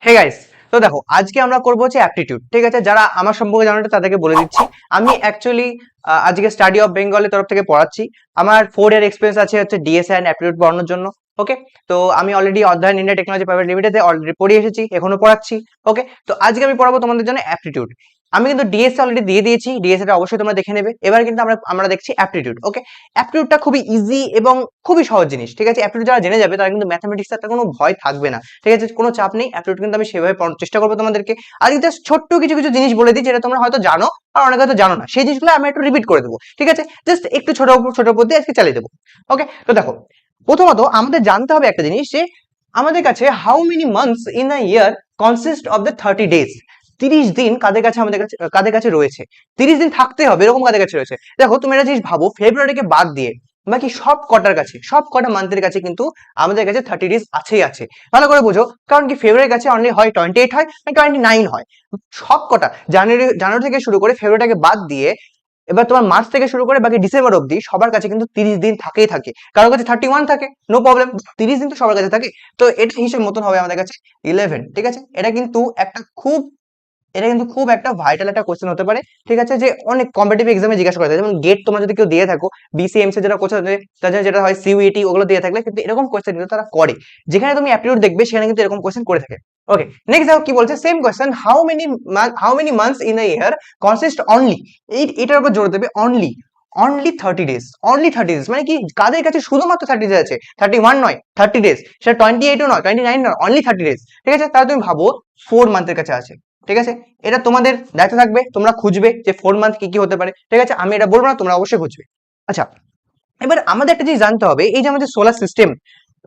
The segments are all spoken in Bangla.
হে গাইস, তো দেখো আজকে আমরা করবো হচ্ছে অ্যাপটিটিউড। ঠিক আছে, যারা আমার সম্পর্কে জানো না তাদেরকে বলে দিচ্ছি। আমি অ্যাকচুয়ালি আজকে স্টাডি অফ বেঙ্গলের তরফ থেকে পড়াচ্ছি। আমার 4 ইয়ার এক্সপিরিয়েন্স আছে হচ্ছে ডিএসএ অ্যান্ড অ্যাপটিটিউড পড়ানোর জন্য। ওকে, তো আমি অলরেডি অধ্যয়ন ইন্ডিয়া টেকনোলজি প্রাইভেট লিমিটেডে অলরেডি পড়িয়ে এসেছি, এখনো পড়াচ্ছি। ওকে, তো আজকে আমি পড়াবো তোমাদের জন্য অ্যাপটিটিউড। আমি কিন্তু ডিএসএ অলরেডি দিয়ে দিয়েছি, ডিএসএ টা অবশ্যই তোমরা দেখে নেবে। এবার কিন্তু আমরা আমরা দেখছি অ্যাপটিটিউড। ওকে, অ্যাপটিটিউডটা খুবই ইজি এবং খুবই সহজ জিনিস। ঠিক আছে, অ্যাপটিটিউড যারা জেনে যাবে তারা কিন্তু ম্যাথমেটিক্স এর কোনো ভয় থাকবে না। ঠিক আছে, কোনো চাপ নেই। অ্যাপটিটিউড কিন্তু আমি সেভাবে পড়ানোর চেষ্টা করবো তোমাদেরকে। আজকে জাস্ট ছোট্ট কিছু কিছু জিনিস বলে দিই যেটা তোমরা হয়তো জানো আর অনেকে হয়তো জানো না, সেই জিনিসগুলো আমি একটু রিপিট করে দেবো। ঠিক আছে, জাস্ট একটু ছোট ছোট উপর দিয়ে আজকে চালিয়ে দেবো। ওকে, তো দেখো প্রথমত আমাদের জানতে হবে একটা জিনিস যে আমাদের কাছে how many months in a year consist of the 30 days. 30 দিন কাদের কাছে আমাদের কাছে কাদের কাছে রয়েছে? 30 দিন থাকতে হবে এরকম কাদের কাছে রয়েছে? দেখো তুমি একটা জিনিস ভাবো, ফেব্রুয়ারিকে বাদ দিয়ে বাকি সব কটার কাছে, সব কটা মান্থের কাছে কিন্তু আমাদের কাছে 30 ডেজ আছেই আছে। ভালো করে বুঝো, কারণ কি ফেব্রুয়ারির কাছে অনলি হয় 28 হয়, 29 হয়। সব কটা জানুয়ারি জানুয়ারি থেকে শুরু করে ফেব্রুয়ারিটাকে বাদ দিয়ে এবার তোমার মার্চ থেকে শুরু করে বাকি ডিসেম্বর অবধি সবার কাছে কিন্তু 30 দিন থাকেই থাকে। কারোর কাছে 31 থাকে, নো প্রবলেম, 30 দিন তো সবার কাছে থাকে। তো এটা হিসেব মতন হবে আমাদের কাছে 11। ঠিক আছে, এটা কিন্তু খুব একটা ভাইটাল একটা কোশ্চেন হতে পারে। ঠিক আছে, যে অনেক কম্পিটিটিভ এক্সামে জিজ্ঞাসা করা যায়, যেমন গেট তোমরা যদি কেউ দিয়ে থাকো, বিসিএমসি যেটা কোশ্চেন তাদের যেটা হয় সিইউইটি, ওগুলো দিয়ে থাকলে কিন্তু এরকম কোশ্চেন কিন্তু তারা করে। যেখানে তুমি অ্যাপটিটিউড দেখবে সেখানে কিন্তু এরকম কোশ্চেন করে থাকে। ওকে, নেক্সট দেখো কি বলছে, same question, how many months in a year consist only, এটার উপর জোর দেবে, only only 30 days. Only 30 days মানে কি, কাদের কাছে শুধুমাত্র 30 ডেজ আছে, 31 নয়, 30 ডেজ, সেটা 28ও নয়, 29 নয়, অনলি 30 ডেজ। ঠিক আছে, তাহলে তুমি ভাবো 4 মান্থের কাছে আছে। ঠিক আছে, এটা তোমাদের দায়িত্ব থাকবে, তোমরা খুঁজবে যে 4 মান্থ কি কি হতে পারে। ঠিক আছে, আমি এটা বলবো না, তোমরা অবশ্যই খুঁজবে। আচ্ছা, এবার আমাদের একটা জিনিস জানতে হবে, এই যে আমাদের সোলার সিস্টেম,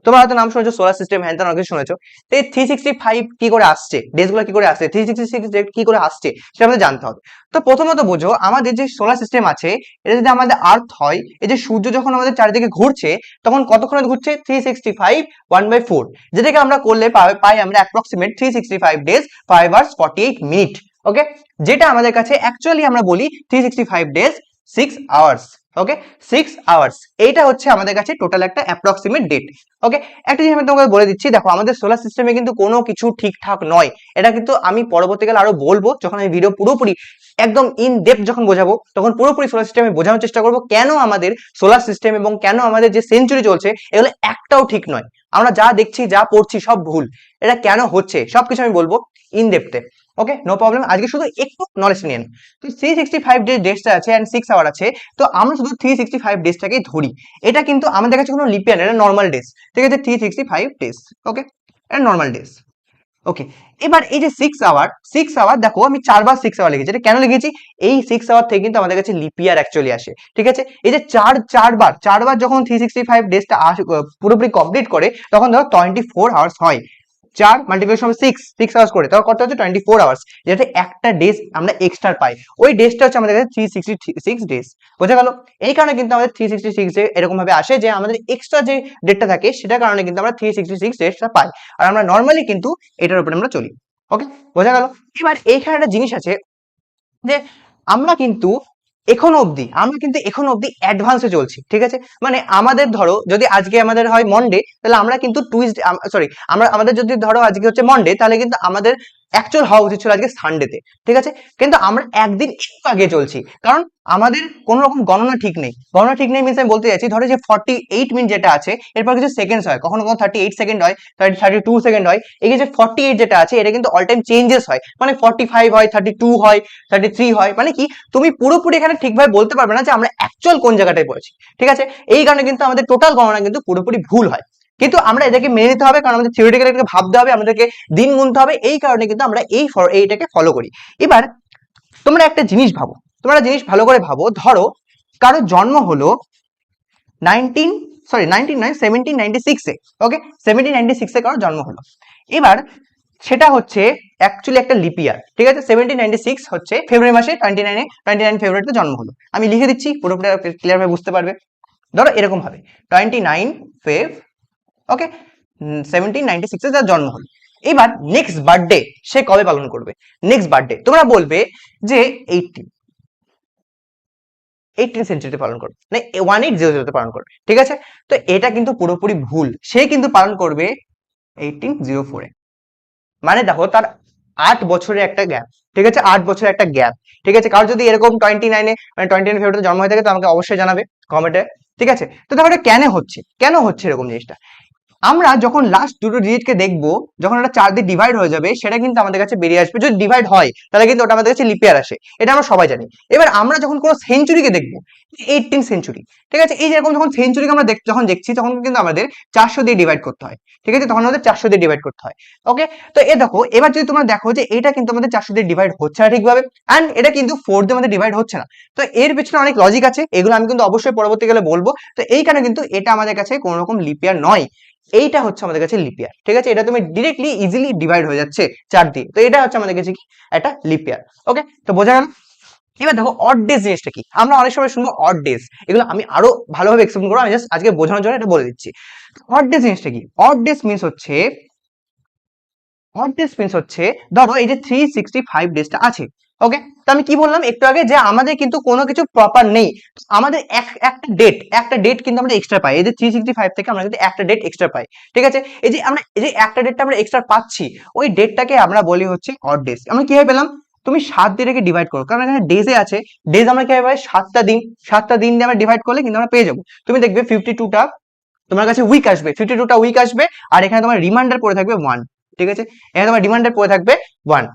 তোমরা হয়তো নাম শুনেছো সোলার সিস্টেম, হ্যান ত্যান অনেক কিছু শুনেছো। তো এই 365 কি করে আসছে, ডেজ গুলো কি করে আসছে, 366 ডেট কি করে আসছে, সেটা আমাদের জানতে হবে। তো প্রথমত বোঝো, আমাদের যে সোলার সিস্টেম আছে, এটা যদি আমাদের আর্থ হয়, এই যে সূর্য যখন আমাদের চারিদিকে ঘুরছে তখন কতক্ষণে ঘুরছে, 365 1/4, যেটাকে আমরা করলে পাই আমরা অ্যাপ্রক্সিমেট 365 ডেজ 5 hours 48 মিনিট। ওকে, যেটা আমাদের কাছে অ্যাকচুয়ালি আমরা বলি 365 ডেজ 6 আওয়ার্স। ওকে, 6 আওয়ার্স, এইটা হচ্ছে আমাদের কাছে টোটাল একটা অ্যাপ্রক্সিমেট ডেট। ওকে, একটা জিনিস আমি তোমাকে বলে দিচ্ছি, দেখো আমাদের সোলার সিস্টেমে কিন্তু কোনো কিছু ঠিকঠাক নয়। এটা কিন্তু আমি পরবর্তীকালে আরো বলবো, যখন আমি ভিডিও পুরোপুরি একদম ইন ডেপথ যখন বোঝাবো, তখন পুরোপুরি সোলার সিস্টেমে বোঝানোর চেষ্টা করবো কেন আমাদের সোলার সিস্টেম এবং কেন আমাদের যে সেঞ্চুরি চলছে এগুলো একটাও ঠিক নয়। আমরা যা দেখছি যা পড়ছি সব ভুল, এটা কেন হচ্ছে সবকিছু আমি বলবো ইন ডেপথে। ওকে, নো প্রবলেম, আজকে শুধু একটু নলেজ নিয়ে নেন। তো 365 ডেজটা আছে অ্যান্ড 6 আওয়ার আছে, তো আমরা শুধু 365 ডেজটাকেই ধরি। এটা কিন্তু আমাদের কাছে কোনো লিপিয়ার, এটা নর্মাল ডেজ। ঠিক আছে, 365 ডেজ। ওকে, এটা নর্মাল ডেজ। ওকে, এবার এই যে 6 আওয়ার দেখো, আমি 4 বার 6 আওয়ার লিখেছি। এটা কেন লিখেছি, এই 6 আওয়ার থেকে কিন্তু আমাদের কাছে লিপিয়ার অ্যাকচুয়ালি আসে। ঠিক আছে, এই যে চারবার যখন 365 ডেজটা পুরোপুরি কমপ্লিট করে, তখন ধরো 24 আওয়ার্স হয়। 4 মাল্টিপ্লিকেশন 6 আওয়ার্স করে, তখন কত হচ্ছে 24 আওয়ার্স, যেটা একটা ডেজ আমরা এক্সট্রা পাই। ওই ডেজটা হচ্ছে আমাদের কাছে 366 ডেজ। বোঝা গেল? এই কারণে কিন্তু আমাদের 366 ডে এরকম ভাবে আসে যে আমাদের এক্সট্রা যে ডেটটা থাকে সেটার কারণে কিন্তু আমরা 366 ডেজটা পাই। আর আমরা নর্মালি কিন্তু এটার উপরে আমরা চলি। ওকে, বোঝা গেল? এবার এইখানে একটা জিনিস আছে যে আমরা কিন্তু এখনো অবধি অ্যাডভান্সে চলছি। ঠিক আছে, মানে আমাদের ধরো যদি আজকে আমাদের হয় মন্ডে, তাহলে আমরা কিন্তু টুইসডে, সরি, আমাদের যদি ধরো আজকে হচ্ছে মন্ডে, তাহলে কিন্তু আমাদের অ্যাকচুয়াল হওয়া উচিত ছিল আজকে সানডেতে। ঠিক আছে, কিন্তু আমরা একদিন একটু আগে চলছি, কারণ আমাদের কোন রকম গণনা ঠিক নেই। গণনা ঠিক নেই মিনস আমি বলতে চাইছি, ধরো যে 48 মিনিট যেটা আছে, এরপর কিছু সেকেন্ডস হয়, কখনো কখনো 38 সেকেন্ড হয়, 32 সেকেন্ড হয়। এই যে 48 যেটা আছে, এটা কিন্তু অল টাইম চেঞ্জেস হয়, মানে 45 হয়, 32 হয়, 33 হয়, মানে কি তুমি পুরোপুরি এখানে ঠিকভাবে বলতে পারবে না যে আমরা অ্যাকচুয়াল কোন জায়গাটায় পড়েছি। ঠিক আছে, এই কারণে কিন্তু আমাদের টোটাল গণনা কিন্তু পুরোপুরি ভুল হয়। কিন্তু আমরা এটাকে মেনে নিতে হবে, কারণ আমাদের থিওরিটিক্যালি এটাকে ভাবতে হবে, আমাদেরকে দিন গুনতে হবে, এই কারণে কিন্তু আমরা এইটাকে ফলো করি। এবার তোমরা একটা জিনিস ভাবো, তোমরা একটা জিনিস ভালো করে ভাবো, ধরো কারো জন্ম হলো 19 নয়, 1796-এ। ওকে, 1796-এ কারো জন্ম হলো। এবার সেটা হচ্ছে অ্যাকচুয়ালি একটা লিপ ইয়ার। ঠিক আছে, 1796 হচ্ছে ফেব্রুয়ারি মাসে 29 ফেব্রুয়ারিতে জন্ম হলো। আমি লিখে দিচ্ছি, পুরোপুরি ক্লিয়ার ভাবে বুঝতে পারবে। ধরো এরকম ভাবে 29 ফেব, ওকে, 1796-এ তার জন্ম হলো। এবার নেক্সট বার্থডে সে কবে পালন করবে? নেক্সট বার্থডে তোমরা বলবে যে 18 সেঞ্চুরিতে পালন করবে, মানে 1800-তে পালন করবে। ঠিক আছে, তো এটা কিন্তু পুরোপুরি ভুল, সে কিন্তু পালন করবে 1804-এ। মানে দেখো তার 8 বছরের একটা গ্যাপ, ঠিক আছে, 8 বছরের একটা গ্যাপ, ঠিক আছে। কারণ যদি এরকম 29 মানে 29 ফেব্রুয়ারিতে জন্ম হয়ে থাকে তো আমাকে অবশ্যই জানাবে কমেন্টে, ঠিক আছে। তো দেখো এটা কেন হচ্ছে এরকম জিনিসটা। আমরা যখন লাস্ট দুটো ডিজিটকে দেখবো, যখন এটা 4 দিয়ে ডিভাইড হয়ে যাবে, সেটা কিন্তু আমাদের কাছে বেরিয়ে আসবে। যদি ডিভাইড হয় তাহলে কিন্তু ওটা আমাদের কাছে লিপিয়ার আসে, এটা আমরা সবাই জানি। এবার আমরা যখন কোনো সেঞ্চুরিকে দেখবো, 18 সেঞ্চুরি, ঠিক আছে, এই যেরকম যখন সেঞ্চুরিকে আমরা যখন দেখছি তখন কিন্তু আমাদের 400 দিয়ে ডিভাইড করতে হয়, ঠিক আছে, তখন আমাদের 400 দিয়ে ডিভাইড করতে হয়। ওকে, তো এ দেখো এবার যদি তোমরা দেখো যে এটা কিন্তু আমাদের 400 দিয়ে ডিভাইড হচ্ছে না ঠিকভাবে, অ্যান্ড এটা কিন্তু 4 দিয়ে আমাদের ডিভাইড হচ্ছে না। তো এর পেছনে অনেক লজিক আছে, এগুলো আমি কিন্তু অবশ্যই পরবর্তীকালে বলবো। তো এই কারণে কিন্তু এটা আমাদের কাছে কোনো রকম লিপিয়ার নয়, এইটা হচ্ছে আমাদের কাছে লিপিয়ার, ঠিক আছে। এটা তুমি ডিরেক্টলি ইজিলি ডিভাইড হয়ে যাচ্ছে 4 দিয়ে, তো এটা হচ্ছে আমাদের কাছে কি একটা লিপিয়ার। ওকে, তো বোঝা গেল। এবার দেখো অড ডেজ জিনিসটা কি, আমরা অনেক সময় শুনবো অড ডেজ, এগুলো আমি আরো ভালোভাবে এক্সপ্লেন করবো, আমি জাস্ট আজকে বোঝানোর জন্য এটা বলে দিচ্ছি। অড ডেজ জিনিসটা কি, অড ডেজ মিনস হচ্ছে ধরো এই যে 365 ডেজটা আছে, ওকে। তো আমি কি বললাম একটু আগে যে আমাদের কিন্তু কোনো কিছু প্রপার নেই, আমাদের একটা ডেট কিন্তু আমরা এক্সট্রা পাই, এই যে 365 থেকে আমরা কিন্তু একটা ডেট এক্সট্রা পাই, ঠিক আছে। এই যে একটা ডেটটা আমরা এক্সট্রা পাচ্ছি, ওই ডেটটাকে আমরা বলি হচ্ছে অড ডেজ। আমরা কিভাবে পেলাম, তুমি 7 দিয়ে রেখে ডিভাইড করো, কারণ এখানে ডেজে আছে, ডেজ আমরা কিভাবে পাই, 7টা দিন দিয়ে আমরা ডিভাইড করলে কিন্তু আমরা পেয়ে যাবো। তুমি দেখবে 52টা তোমার কাছে উইক আসবে, 52টা উইক আসবে, আর এখানে তোমার রিমাইন্ডার পড়ে থাকবে 1, ঠিক আছে, এখানে তোমার রিমাইন্ডার পড়ে থাকবে 1,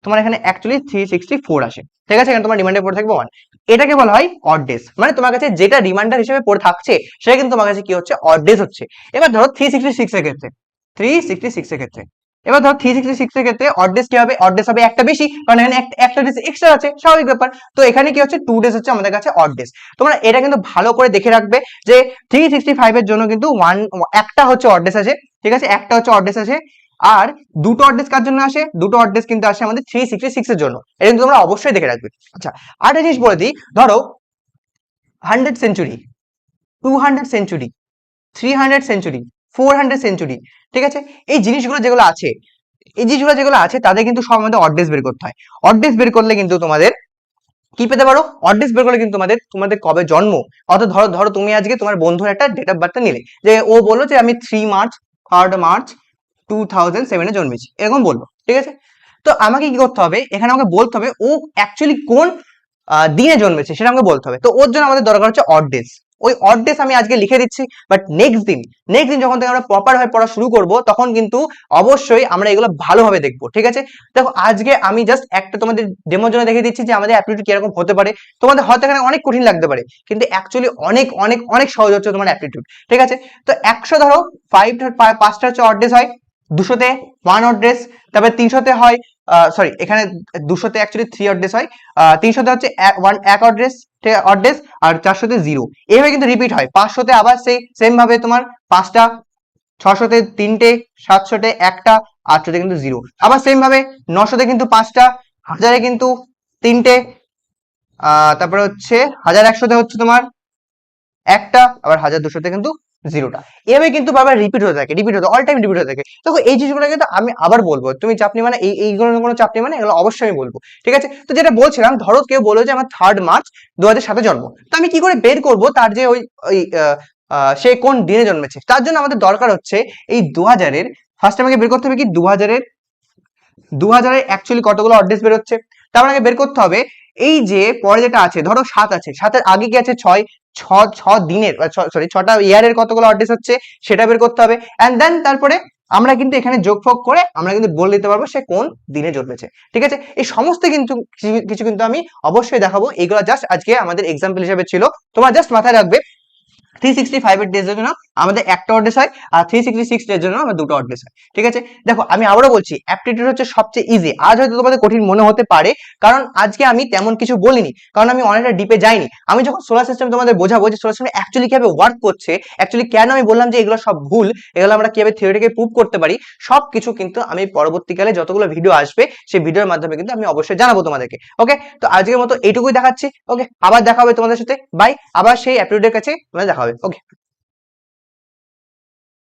তোমার এখানে অ্যাকচুয়ালি 364 আসে, ঠিক আছে, এখানে তোমার রিমাইন্ডার পড়ে থাকবে 1। এটাকে বলা হয় অড ডেজ, মানে তোমার কাছে যেটা রিমাইন্ডার হিসেবে পড়ে থাকছে সেটা কিন্তু তোমার কাছে কি হচ্ছে, অড ডেজ হচ্ছে। এবার ধরো 366 এর ক্ষেত্রে 366 এর ক্ষেত্রে এবার ধরো 366 এর ক্ষেত্রে অড ডেজ কি হবে, অড ডেজ হবে একটা বেশি, কারণ এখানে একটা ডেজ এক্সট্রা আছে, স্বাভাবিক ব্যাপার। তো এখানে কি হচ্ছে, 2 ডেজ হচ্ছে আমাদের কাছে অড ডেজ। তোমরা এটা কিন্তু ভালো করে দেখে রাখবে যে 365 এর জন্য কিন্তু একটা হচ্ছে অড ডেজ আছে, ঠিক আছে, একটা হচ্ছে অড ডেজ আছে। আর দুটো অড ডেজ কার জন্য আসে, দুটো অড ডেজ কিন্তু আসে আমাদের 366 এর জন্য, এটা কিন্তু তোমরা অবশ্যই দেখে রাখবে। আচ্ছা, আরেকটা জিনিস বলে দিই, ধরো 100 সেঞ্চুরি, 200 সেঞ্চুরি, 300 সেঞ্চুরি, 400 সেঞ্চুরি, ঠিক আছে, এই জিনিসগুলো যেগুলো আছে, তাদের কিন্তু সব আমাদের অড ডেজ বের করতে হয়। অড ডেজ বের করলে কিন্তু তোমাদের কি পেতে পারো, অড ডেজ বের করলে কিন্তু তোমাদের কবে জন্ম, অর্থাৎ ধরো ধরো তুমি আজকে তোমার বন্ধুর একটা ডেট অফ বার্থটা নিলে, যে ও বললো যে আমি 3 মার্চ 2007 জন্মেছি, এরকম বললো, ঠিক আছে। তো আমাকে কি করতে হবে, এখানে আমাকে বলতে হবে ও অ্যাকচুয়ালি কোন দিনে জন্মেছে সেটা আমাকে বলতে হবে। তো ওর জন্য আমাদের দরকার হচ্ছে অড ডেজ। ওই অড ডেজ আমি আজকে লিখে দিচ্ছি, বাট নেক্সট দিন যখন থেকে আমরা প্রপার ভাবে পড়া শুরু করব, তখন কিন্তু অবশ্যই আমরা এগুলো ভালোভাবে দেখবো, ঠিক আছে। দেখো আজকে আমি জাস্ট একটা তোমাদের ডেমোর জন্য দেখে দিচ্ছি যে আমাদের অ্যাপটিটিউড কিরকম হতে পারে। তোমাদের হয়তো এখানে অনেক কঠিন লাগতে পারে, কিন্তু অ্যাকচুয়ালি অনেক অনেক অনেক সহজ হচ্ছে তোমার অ্যাপটিটিউড, ঠিক আছে। তো 100 ধরো 5টা হচ্ছে অড ডেজ হয়, 200তে 1 অড ডেজ, তারপরে 300তে হয়, সরি এখানে 200তে অ্যাকচুয়ালি 3 অড ডেজ হয়, 300তে হচ্ছে 1 অড ডেজ, ঠিক আছে, অড ডেজ, আর 400তে 0, এইভাবে কিন্তু রিপিট হয়। 500তে আবার সেই সেম ভাবে তোমার 5টা, 600তে 3টে, 700তে 1টা, 800তে কিন্তু 0, আবার সেম ভাবে 900তে কিন্তু 5টা, 1000-এ কিন্তু 3টে, তারপরে হচ্ছে 1100-তে হচ্ছে তোমার একটা, আবার 1200-তে কিন্তু 0টা। এভাবে কিন্তু বারবার রিপিট হতে অল টাইম রিপিট হতে থাকে। দেখো এই জিনিসগুলো কিন্তু আমি আবার বলবো, তুমি চাপ নিবে মানে এইগুলো কোনো চাপ নিবে মানে, এগুলো অবশ্যই আমি বলবো, ঠিক আছে। তো যেটা বলছিলাম, ধরো কেউ বললো যে আমার 3 মার্চ 2007 জন্ম, তো আমি কি করে বের করব তার যে ওই ওই সে কোন দিনে জন্মেছে। তার জন্য আমাদের দরকার হচ্ছে এই 2000-এর, ফার্স্ট আমাকে বের করতে হবে কি 2000-এর অ্যাকচুয়ালি কতগুলো অড ডেজ বের হচ্ছে। তারপর আগে বের করতে হবে এই যে পরে যেটা আছে, ধরো 7 আছে, 7-এর আগে কি আছে 6, ছ দিনের, সরি 6টা ইয়ারের কতগুলো অড ডেজ হচ্ছে সেটা বের করতে হবে। এন্ড দেন তারপরে আমরা কিন্তু এখানে যোগফোগ করে আমরা কিন্তু বলে দিতে পারবো সে কোন দিনে জন্মেছে, ঠিক আছে। এই সমস্ত কিন্তু কিছু কিন্তু আমি অবশ্যই দেখাবো, এগুলো জাস্ট আজকে আমাদের এক্সাম্পল হিসেবে ছিল। তোমরা জাস্ট মাথায় রাখবে 365 এর ডেজের জন্য আমাদের একটা অড ডেজ হয়, আর 366 ডেজের জন্য আমাদের দুটো অড ডেজ হয়, ঠিক আছে। দেখো আমি আবারও বলছি, অ্যাপটিটিউড হচ্ছে সবচেয়ে ইজি। আজ হয়তো তোমাদের কঠিন মনে হতে পারে, কারণ আজকে আমি তেমন কিছু বলিনি, কারণ আমি অনেকটা ডিপে যাইনি। আমি যখন সোলার সিস্টেম তোমাদের বোঝাবো যে সোলার সিস্টেম অ্যাকচুয়ালি কিভাবে ওয়ার্ক করছে, অ্যাকচুয়ালি কেন আমি বললাম যে এগুলো সব ভুল, এগুলো আমরা কিভাবে থিওরিটিক্যালি প্রুভ করতে পারি, সবকিছু কিন্তু আমি পরবর্তীকালে যতগুলো ভিডিও আসবে সেই ভিডিওর মাধ্যমে কিন্তু আমি অবশ্যই জানাবো তোমাদেরকে। ওকে, তো আজকের মতো এইটুকুই দেখাচ্ছি। ওকে, আবার দেখা হবে তোমাদের সাথে, বাই, আবার সেই অ্যাপটিটিউডের কাছে তোমাদের দেখা হবে। ওকে।